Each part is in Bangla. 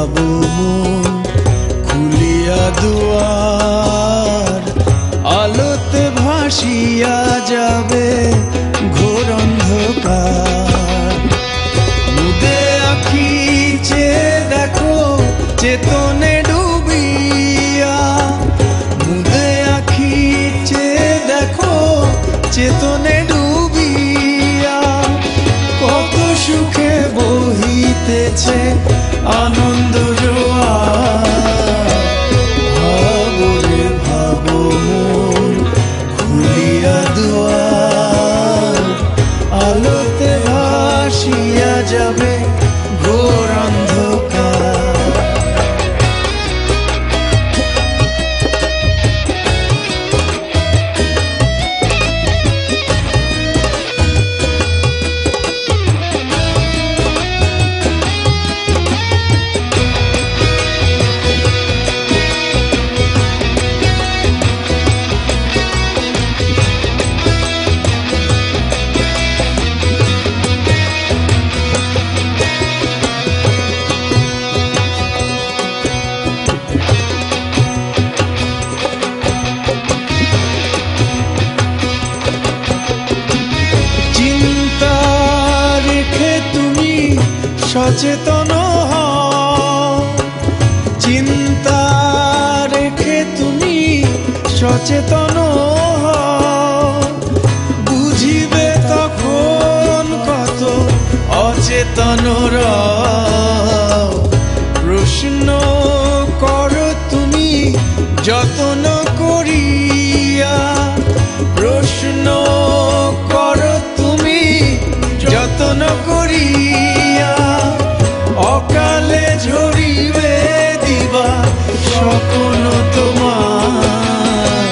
ভাবো মন খুলিয়া দুয়ার, আলোতে ভাসিয়া যাবে ঘোর অন্ধকার। মুদে আঁখি চেয়ে দেখো চেতনে ডুবিয়া, মুদে আঁখি চেয়ে দেখো চেতনে ডুবিয়া, কত সুখে বহিতেছে আনন্দ জোয়ার। ভাবো রে ভাবো মন খুলিয়া দুয়ার, আলোতে ভাসিয়া যাবে ঘোর অন্ধকার। সচেতন হও, চিন্তা রেখে তুমি সচেতন হও, বুঝিবে তখন কত অচেতনরা। প্রশ্ন করো তুমি যত্ন করিয়া, প্রশ্ন করো তুমি যত্ন করিয়া, অকালে ঝরিবে দিবা স্বপ্ন তোমার।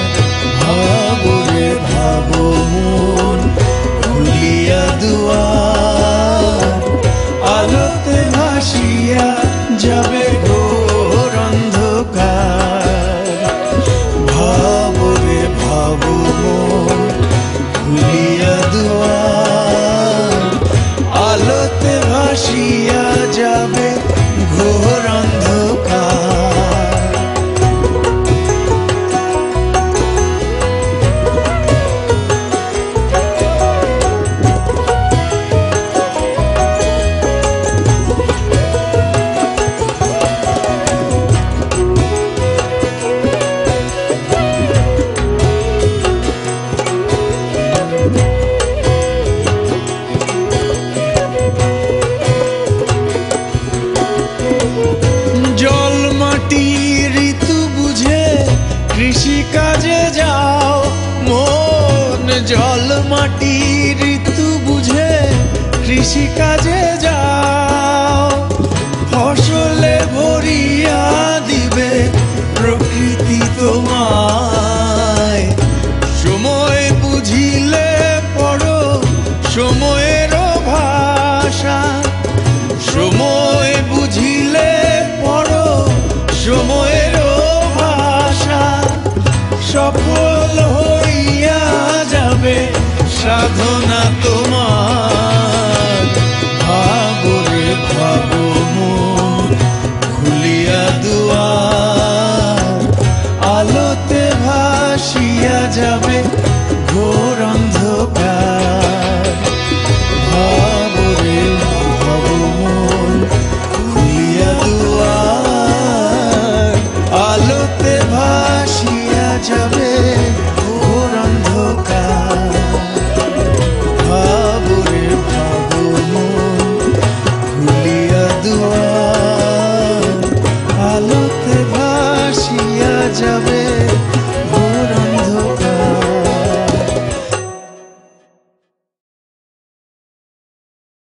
ভাবো রে ভাবো মন খুলিয়া দুয়ার, আলোতে ভাসিয়া যাবে ঘোর অন্ধকার। ভাবো রে ভাবো মন খুলিয়া দুয়ার, আলোতে ভাসিয়া যাবে ঘোর অন্ধকার। জল মাটি ঋতু বুঝে কৃষি কাজে যাও মন, জল মাটি ঋতু বুঝে কৃষি কাজে যাও, ফসলে ভরিয়া দিবে প্রকৃতি তোমায়। সময় বুঝিলে পড়ো সময়ের ভাষা, সময় বুঝিলে পড়ো সময়ের ভাষা, সফল হইয়া যাবে সাধনা